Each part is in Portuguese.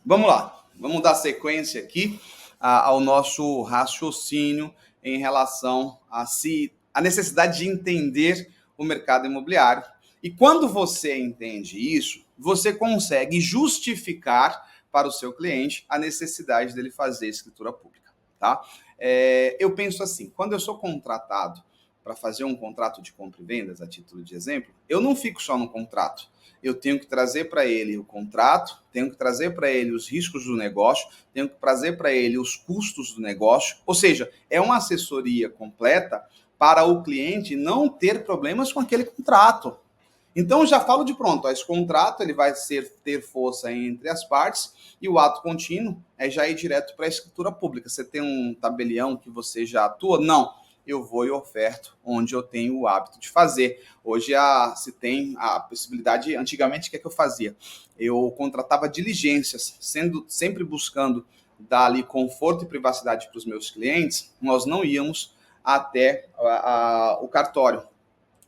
Vamos lá, vamos dar sequência aqui ao nosso raciocínio em relação a necessidade de entender o mercado imobiliário. E quando você entende isso, você consegue justificar para o seu cliente a necessidade dele fazer escritura pública, tá? Eu penso assim, quando eu sou contratado para fazer um contrato de compra e vendas, a título de exemplo, eu não fico só no contrato. Eu tenho que trazer para ele o contrato, tenho que trazer para ele os riscos do negócio, tenho que trazer para ele os custos do negócio. Ou seja, é uma assessoria completa para o cliente não ter problemas com aquele contrato. Então, eu já falo de pronto, esse contrato ele vai ter força entre as partes e o ato contínuo é já ir direto para a escritura pública. Você tem um tabelião que você já atua? Não. Eu vou e oferto onde eu tenho o hábito de fazer. Hoje se tem a possibilidade, antigamente o que é que eu fazia? Eu contratava diligências, sempre buscando dar ali conforto e privacidade para os meus clientes, nós não íamos até o cartório.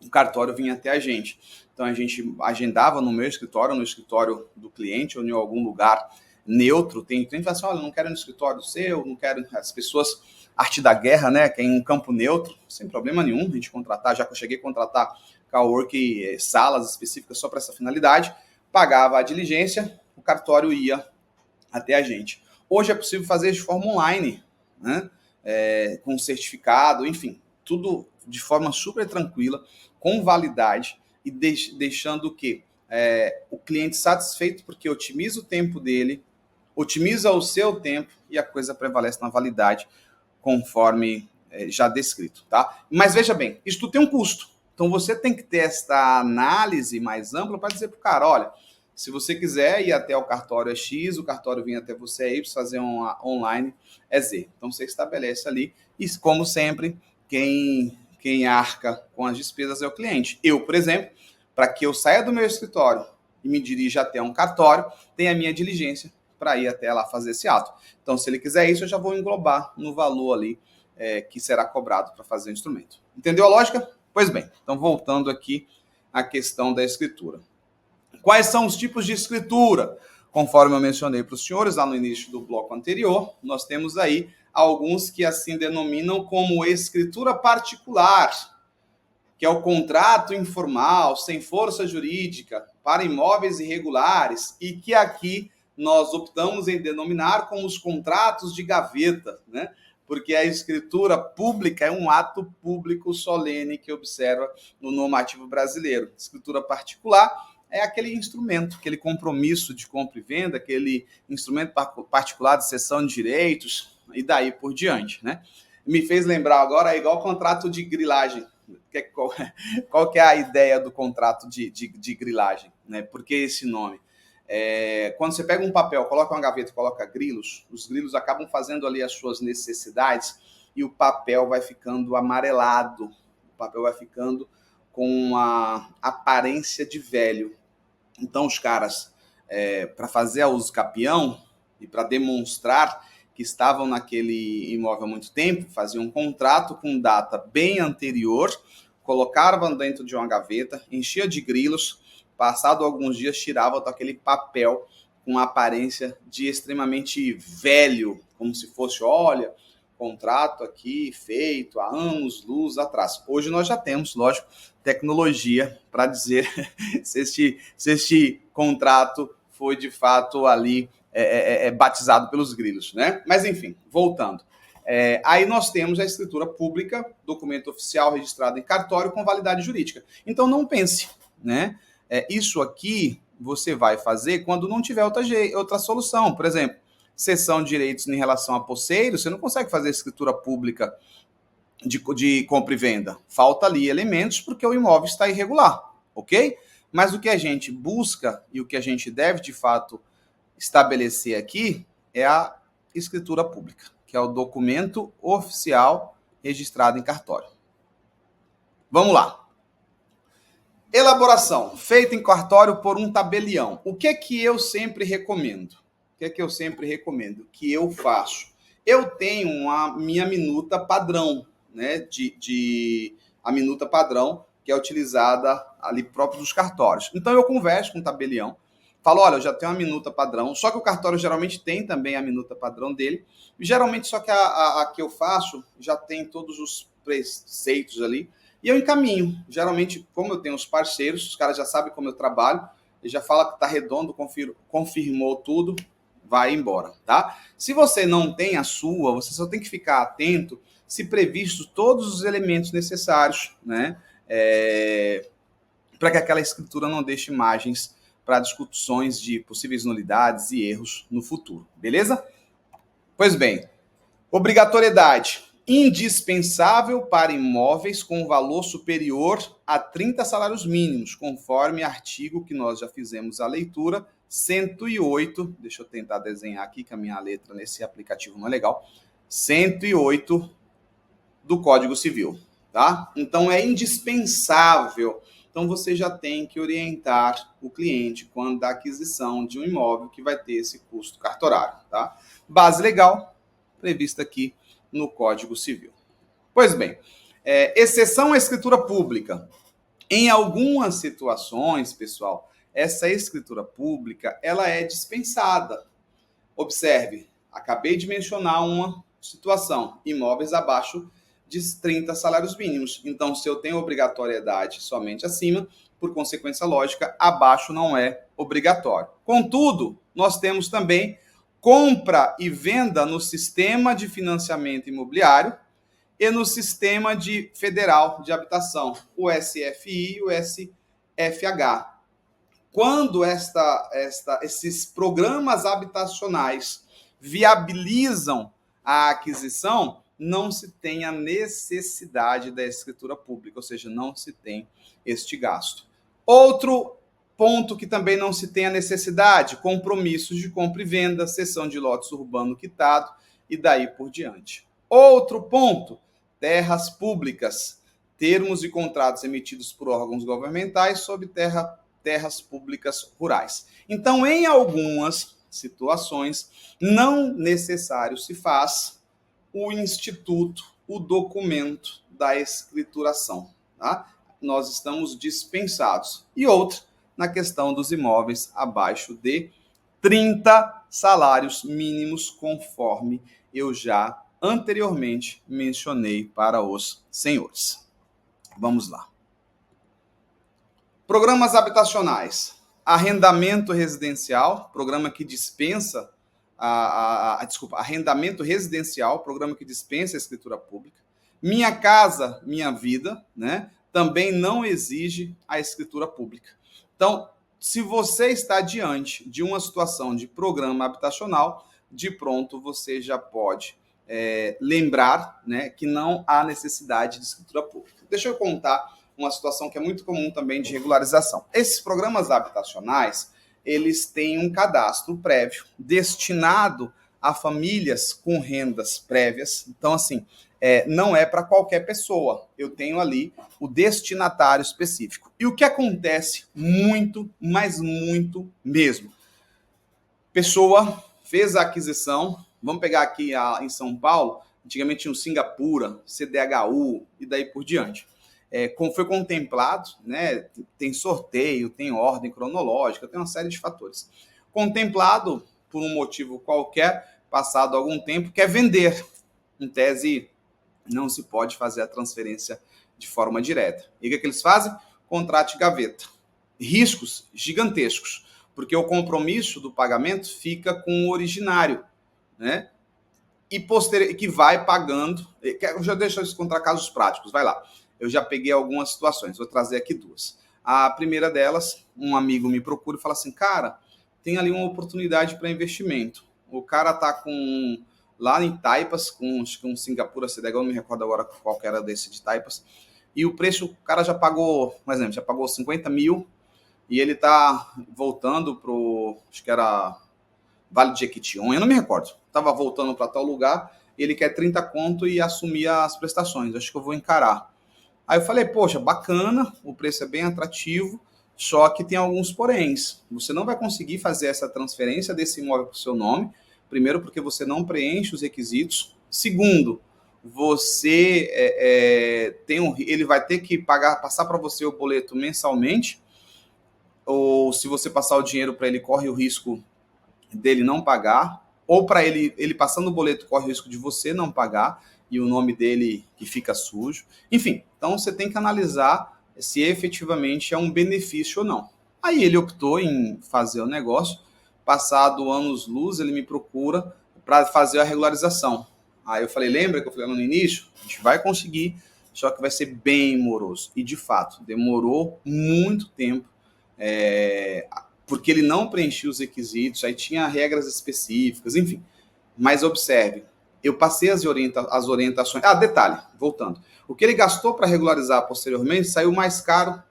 O cartório vinha até a gente. Então a gente agendava no meu escritório, no escritório do cliente ou em algum lugar neutro. Tem gente que fala assim, olha, não quero no escritório seu, não quero... As pessoas, arte da guerra, né, que é em um campo neutro, sem problema nenhum a gente contratar, já que eu cheguei a contratar coworking, salas específicas só para essa finalidade, pagava a diligência, o cartório ia até a gente. Hoje é possível fazer de forma online, né, com certificado, enfim, tudo de forma super tranquila, com validade e deixando o quê? O cliente satisfeito porque otimiza o tempo dele, otimiza o seu tempo e a coisa prevalece na validade conforme já descrito, tá? Mas veja bem, isso tudo tem um custo. Então você tem que ter esta análise mais ampla para dizer para o cara, olha, se você quiser ir até o cartório é X, o cartório vir até você é Y, fazer online é Z. Então você estabelece ali e, como sempre, quem arca com as despesas é o cliente. Eu, por exemplo, para que eu saia do meu escritório e me dirija até um cartório, tem a minha diligência para ir até lá fazer esse ato. Então, se ele quiser isso, eu já vou englobar no valor ali que será cobrado para fazer o instrumento. Entendeu a lógica? Pois bem, então voltando aqui à questão da escritura. Quais são os tipos de escritura? Conforme eu mencionei para os senhores lá no início do bloco anterior, nós temos aí alguns que assim denominam como escritura particular, que é o contrato informal, sem força jurídica, para imóveis irregulares, e que aqui nós optamos em denominar como os contratos de gaveta, né? Porque a escritura pública é um ato público solene que observa no normativo brasileiro. Escritura particular é aquele instrumento, aquele compromisso de compra e venda, aquele instrumento particular de cessão de direitos e daí por diante, né? Me fez lembrar agora, é igual contrato de grilagem. Qual que é a ideia do contrato de grilagem? Né? Por que esse nome? Quando você pega um papel, coloca uma gaveta e coloca grilos, os grilos acabam fazendo ali as suas necessidades e o papel vai ficando amarelado, o papel vai ficando com uma aparência de velho. Então os caras, para fazer a uso capião e para demonstrar que estavam naquele imóvel há muito tempo, faziam um contrato com data bem anterior, colocavam dentro de uma gaveta, enchia de grilos, passado alguns dias tirava aquele papel com aparência de extremamente velho, como se fosse, olha, contrato aqui feito há anos, luz atrás. Hoje nós já temos, lógico, tecnologia para dizer se este contrato foi de fato ali batizado pelos grilos, né? Mas enfim, voltando. Aí nós temos a escritura pública, documento oficial registrado em cartório com validade jurídica. Então não pense, né? Isso aqui você vai fazer quando não tiver outra solução. Por exemplo, cessão de direitos em relação a posseiros, você não consegue fazer escritura pública de compra e venda. Falta ali elementos porque o imóvel está irregular, ok? Mas o que a gente busca e o que a gente deve, de fato, estabelecer aqui é a escritura pública, que é o documento oficial registrado em cartório. Vamos lá. Elaboração feita em cartório por um tabelião. O que é que eu sempre recomendo? O que é que eu sempre recomendo? Que eu faço? Eu tenho a minha minuta padrão, né? A minuta padrão que é utilizada ali próprio dos cartórios. Então eu converso com o tabelião, falo, olha, eu já tenho uma minuta padrão, só que o cartório geralmente tem também a minuta padrão dele, e geralmente só que a que eu faço já tem todos os preceitos ali, e eu encaminho. Geralmente, como eu tenho os parceiros, os caras já sabem como eu trabalho, e já fala que está redondo, confirmou tudo, vai embora, tá? Se você não tem a sua, você só tem que ficar atento se previstos todos os elementos necessários, né? Para que aquela escritura não deixe margens para discussões de possíveis nulidades e erros no futuro, beleza? Pois bem, obrigatoriedade indispensável para imóveis com valor superior a 30 salários mínimos, conforme artigo que nós já fizemos a leitura, 108, deixa eu tentar desenhar aqui, que a minha letra nesse aplicativo não é legal, 108 do Código Civil, tá? Então é indispensável. Então você já tem que orientar o cliente quando da aquisição de um imóvel que vai ter esse custo cartorário, tá? Base legal prevista aqui no Código Civil. Pois bem, exceção à escritura pública. Em algumas situações, pessoal, essa escritura pública ela é dispensada. Observe, acabei de mencionar uma situação, imóveis abaixo de 30 salários mínimos. Então, se eu tenho obrigatoriedade somente acima, por consequência lógica, abaixo não é obrigatório. Contudo, nós temos também compra e venda no sistema de financiamento imobiliário e no sistema federal de habitação, o SFI e o SFH. Quando esses programas habitacionais viabilizam a aquisição, não se tem a necessidade da escritura pública, ou seja, não se tem este gasto. Outro ponto que também não se tem a necessidade, compromissos de compra e venda, cessão de lotes urbano quitado e daí por diante. Outro ponto, terras públicas, termos e contratos emitidos por órgãos governamentais sobre terras públicas rurais. Então, em algumas situações, não necessário se faz o instituto, o documento da escrituração, tá? Nós estamos dispensados. E outra, na questão dos imóveis abaixo de 30 salários mínimos, conforme eu já anteriormente mencionei para os senhores. Vamos lá. Programas habitacionais. Arrendamento residencial, programa que dispensa arrendamento residencial, programa que dispensa a escritura pública. Minha Casa, Minha Vida, né? Também não exige a escritura pública. Então, se você está diante de uma situação de programa habitacional, de pronto você já pode lembrar, né, que não há necessidade de escritura pública. Deixa eu contar uma situação que é muito comum também de regularização. Esses programas habitacionais, eles têm um cadastro prévio destinado a famílias com rendas prévias. Então, assim, não é para qualquer pessoa. Eu tenho ali o destinatário específico. E o que acontece muito, mas muito mesmo. Pessoa fez a aquisição, vamos pegar aqui em São Paulo, antigamente tinha o Singapura, CDHU e daí por diante. Como foi contemplado, né, tem sorteio, tem ordem cronológica, tem uma série de fatores. Contemplado por um motivo qualquer, passado algum tempo, quer vender. Em tese, não se pode fazer a transferência de forma direta. E o que eles fazem? Contrato gaveta. Riscos gigantescos, porque o compromisso do pagamento fica com o originário, né? E que vai pagando. Já deixa eu encontrar casos práticos, vai lá. Eu já peguei algumas situações, vou trazer aqui duas. A primeira delas, um amigo me procura e fala assim, cara, tem ali uma oportunidade para investimento. O cara tá lá em Taipas, com um Singapura CDH, eu não me recordo agora qual era desse de Taipas, e o preço, o cara já pagou, por exemplo, já pagou 50 mil, e ele tá voltando acho que era Vale de Jequitinhonha, eu não me recordo, tava voltando para tal lugar, ele quer 30 conto e assumir as prestações, acho que eu vou encarar. Aí eu falei, poxa, bacana, o preço é bem atrativo, só que tem alguns poréns. Você não vai conseguir fazer essa transferência desse imóvel para o seu nome. Primeiro, porque você não preenche os requisitos. Segundo, você ele vai ter que passar para você o boleto mensalmente. ou se você passar o dinheiro para ele, corre o risco dele não pagar, ou para ele passando o boleto, corre o risco de você não pagar e o nome dele que fica sujo. Enfim, então você tem que analisar se efetivamente é um benefício ou não. Aí ele optou em fazer o negócio, passado anos-luz, ele me procura para fazer a regularização. Aí eu falei, lembra que eu falei lá no início? A gente vai conseguir, só que vai ser bem moroso. E de fato, demorou muito tempo, porque ele não preenchia os requisitos, aí tinha regras específicas, enfim. Mas observe, eu passei as orientações. Ah, detalhe, voltando. O que ele gastou para regularizar posteriormente saiu mais caro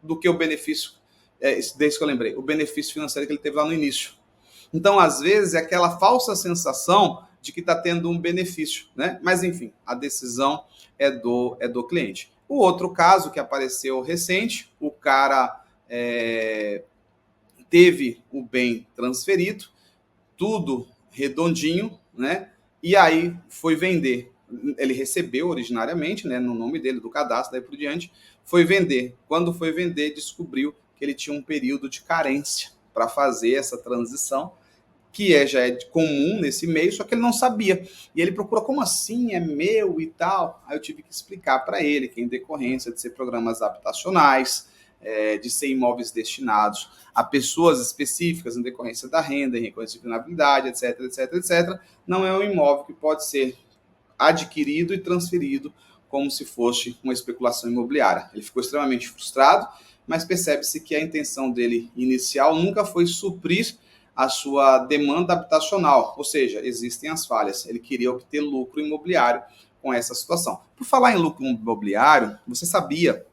do que o benefício, desde que eu lembrei, o benefício financeiro que ele teve lá no início. Então, às vezes, é aquela falsa sensação de que está tendo um benefício, né? Mas, enfim, a decisão é do cliente. O outro caso que apareceu recente, o cara teve o bem transferido, tudo redondinho, né? E aí foi vender. Ele recebeu originariamente, né, no nome dele, do cadastro, daí por diante, foi vender. Quando foi vender, descobriu que ele tinha um período de carência para fazer essa transição, que já é comum nesse meio, só que ele não sabia. E ele procurou, como assim? É meu e tal? Aí eu tive que explicar para ele que em decorrência de ser programas habitacionais, de ser imóveis destinados a pessoas específicas em decorrência da renda, em decorrência de vulnerabilidade, etc, etc, etc, não é um imóvel que pode ser adquirido e transferido como se fosse uma especulação imobiliária. Ele ficou extremamente frustrado, mas percebe-se que a intenção dele inicial nunca foi suprir a sua demanda habitacional, ou seja, existem as falhas. Ele queria obter lucro imobiliário com essa situação. Por falar em lucro imobiliário, você sabia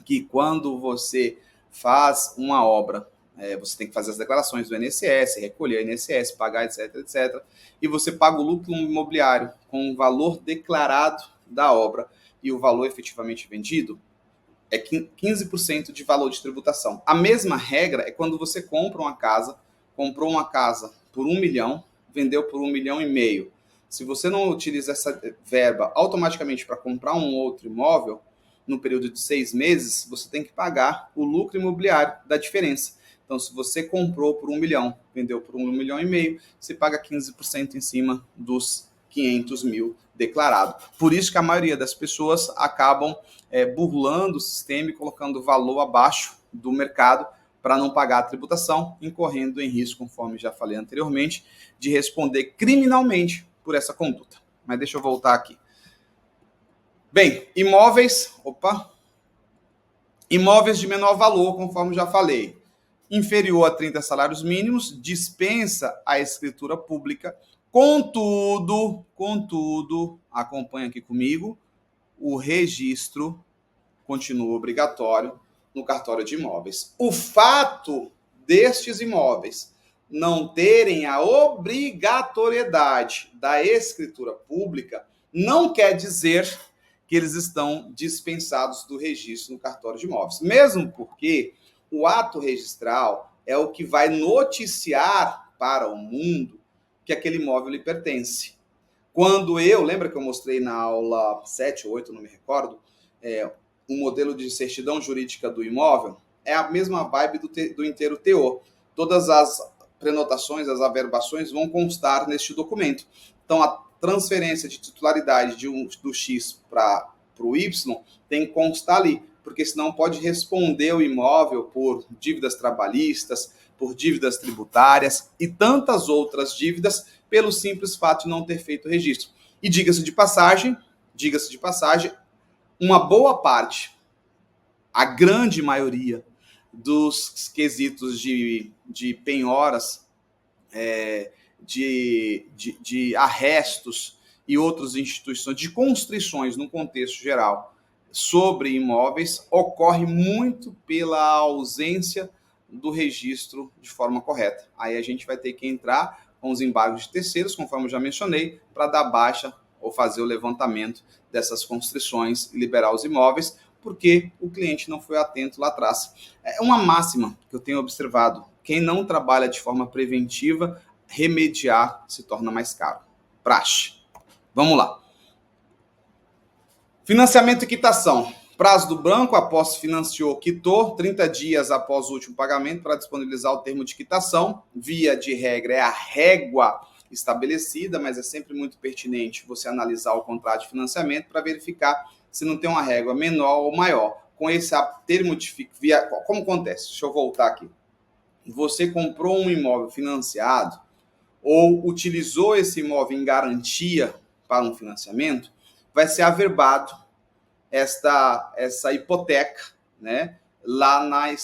que quando você faz uma obra, você tem que fazer as declarações do INSS, recolher o INSS, pagar, etc, etc, e você paga o lucro imobiliário com o valor declarado da obra e o valor efetivamente vendido, é 15% de valor de tributação. A mesma regra é quando você comprou uma casa por 1 milhão, vendeu por 1,5 milhão. Se você não utiliza essa verba automaticamente para comprar um outro imóvel, no período de 6 meses, você tem que pagar o lucro imobiliário da diferença. Então, se você comprou por 1 milhão, vendeu por 1,5 milhão, você paga 15% em cima dos 500 mil declarado. Por isso que a maioria das pessoas acabam burlando o sistema e colocando o valor abaixo do mercado para não pagar a tributação, incorrendo em risco, conforme já falei anteriormente, de responder criminalmente por essa conduta. Mas deixa eu voltar aqui. Bem, imóveis de menor valor, conforme já falei, inferior a 30 salários mínimos, dispensa a escritura pública. Contudo, acompanha aqui comigo, o registro continua obrigatório no cartório de imóveis. O fato destes imóveis não terem a obrigatoriedade da escritura pública não quer dizer que eles estão dispensados do registro no cartório de imóveis. Mesmo porque o ato registral é o que vai noticiar para o mundo que aquele imóvel lhe pertence. Lembra que eu mostrei na aula 7 ou 8, não me recordo, um modelo de certidão jurídica do imóvel? É a mesma vibe do inteiro teor. Todas as prenotações, as averbações vão constar neste documento. Então, a transferência de titularidade do X para o Y tem que constar ali, porque senão pode responder o imóvel por dívidas trabalhistas, por dívidas tributárias e tantas outras dívidas pelo simples fato de não ter feito o registro. E diga-se de passagem, uma boa parte, a grande maioria dos quesitos de penhoras, de arrestos e outras instituições, de constrições no contexto geral sobre imóveis, ocorre muito pela ausência do registro de forma correta. Aí a gente vai ter que entrar com os embargos de terceiros, conforme eu já mencionei, para dar baixa ou fazer o levantamento dessas constrições e liberar os imóveis, porque o cliente não foi atento lá atrás. É uma máxima que eu tenho observado: quem não trabalha de forma preventiva, remediar se torna mais caro. Praxe. Vamos lá. Financiamento e quitação. Prazo do banco, após se financiou, quitou, 30 dias após o último pagamento para disponibilizar o termo de quitação. Via de regra, é a régua estabelecida, mas é sempre muito pertinente você analisar o contrato de financiamento para verificar se não tem uma régua menor ou maior. Com esse termo de via, como acontece? Deixa eu voltar aqui. Você comprou um imóvel financiado ou utilizou esse imóvel em garantia para um financiamento, vai ser averbado essa hipoteca, né, lá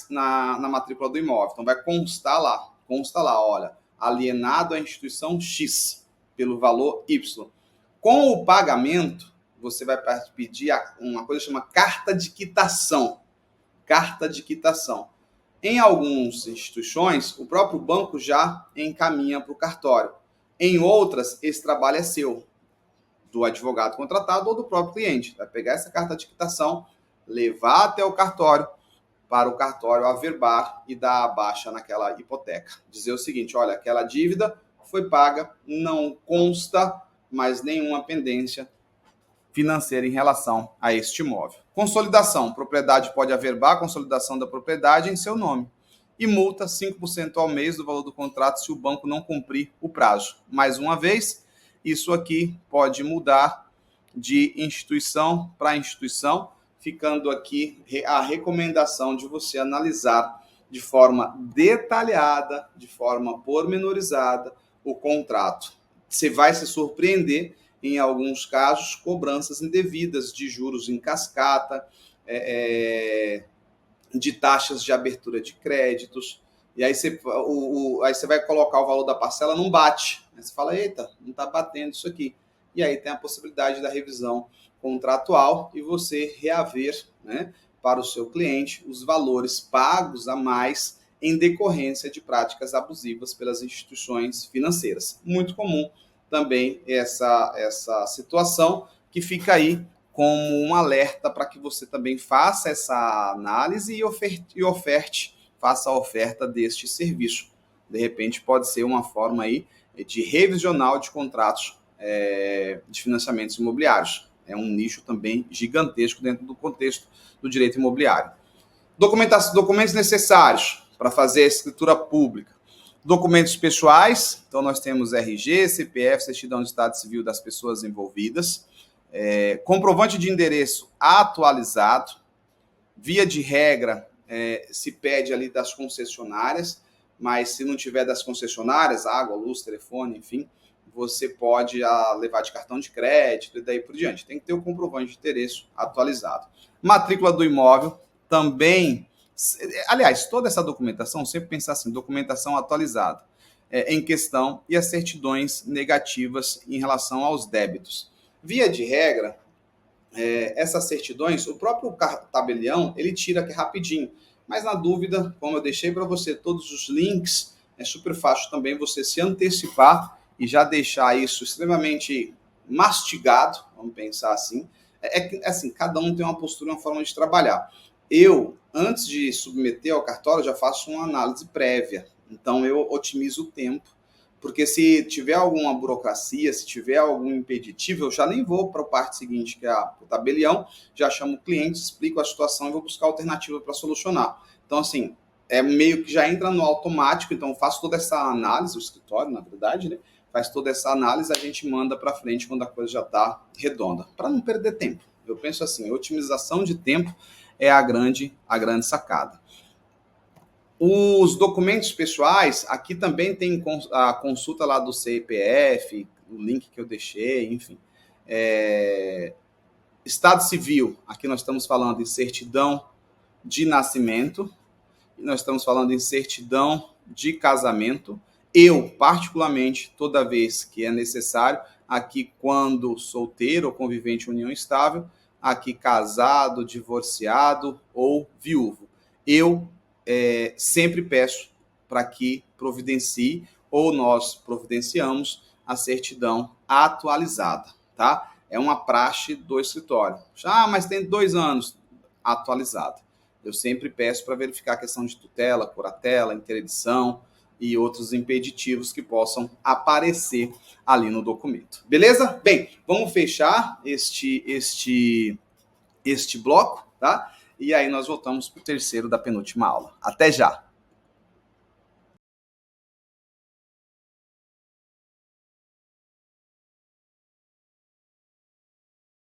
na matrícula do imóvel. Então vai consta lá, olha, alienado à instituição X pelo valor Y. Com o pagamento, você vai pedir uma coisa que chama carta de quitação. Carta de quitação. Em algumas instituições, o próprio banco já encaminha para o cartório. Em outras, esse trabalho é seu, do advogado contratado ou do próprio cliente. Vai pegar essa carta de quitação, levar até o cartório, para o cartório averbar e dar a baixa naquela hipoteca. Dizer o seguinte, olha, aquela dívida foi paga, não consta mais nenhuma pendência financeira em relação a este imóvel. Consolidação. Propriedade pode averbar a consolidação da propriedade em seu nome. E multa 5% ao mês do valor do contrato se o banco não cumprir o prazo. Mais uma vez, isso aqui pode mudar de instituição para instituição, ficando aqui a recomendação de você analisar de forma detalhada, de forma pormenorizada, o contrato. Você vai se surpreender, em alguns casos, cobranças indevidas de juros em cascata, de taxas de abertura de créditos, e aí você vai colocar o valor da parcela, não bate. Aí você fala, eita, não está batendo isso aqui. E aí tem a possibilidade da revisão contratual e você reaver, né, para o seu cliente os valores pagos a mais em decorrência de práticas abusivas pelas instituições financeiras. Muito comum também essa situação, que fica aí como um alerta para que você também faça essa análise e oferte, faça a oferta deste serviço. De repente pode ser uma forma aí de revisional de contratos de financiamentos imobiliários. É um nicho também gigantesco dentro do contexto do direito imobiliário. Documentos necessários para fazer a escritura pública. Documentos pessoais, então nós temos RG, CPF, certidão de estado civil das pessoas envolvidas, comprovante de endereço atualizado, via de regra, se pede ali das concessionárias, mas se não tiver das concessionárias, água, luz, telefone, enfim, você pode levar de cartão de crédito e daí por diante. Tem que ter o comprovante de endereço atualizado. Matrícula do imóvel também. Aliás, toda essa documentação, sempre pensar assim, documentação atualizada em questão e as certidões negativas em relação aos débitos. Via de regra, essas certidões, o próprio tabelião, ele tira aqui rapidinho. Mas na dúvida, como eu deixei para você todos os links, é super fácil também você se antecipar e já deixar isso extremamente mastigado, vamos pensar assim. Assim, cada um tem uma postura, uma forma de trabalhar. Eu, antes de submeter ao cartório, já faço uma análise prévia. Então, eu otimizo o tempo, porque se tiver alguma burocracia, se tiver algum impeditivo, eu já nem vou para a parte seguinte, que é o tabelião, já chamo o cliente, explico a situação e vou buscar alternativa para solucionar. Então, assim, meio que já entra no automático, então eu faço toda essa análise, o escritório, na verdade, né? Faz toda essa análise, a gente manda para frente quando a coisa já está redonda, para não perder tempo. Eu penso assim, otimização de tempo é a grande sacada. Os documentos pessoais, aqui também tem a consulta lá do CPF, o link que eu deixei, enfim. Estado civil, aqui nós estamos falando em certidão de nascimento, nós estamos falando em certidão de casamento. Eu, particularmente, toda vez que é necessário, aqui quando solteiro ou convivente em união estável, aqui casado, divorciado ou viúvo. Eu sempre peço para que providencie ou nós providenciamos a certidão atualizada, tá? É uma praxe do escritório. Mas tem 2 anos atualizada. Eu sempre peço para verificar a questão de tutela, curatela, interdição e outros impeditivos que possam aparecer ali no documento. Beleza? Bem, vamos fechar este bloco. tá? E aí nós voltamos para o terceiro da penúltima aula. Até já!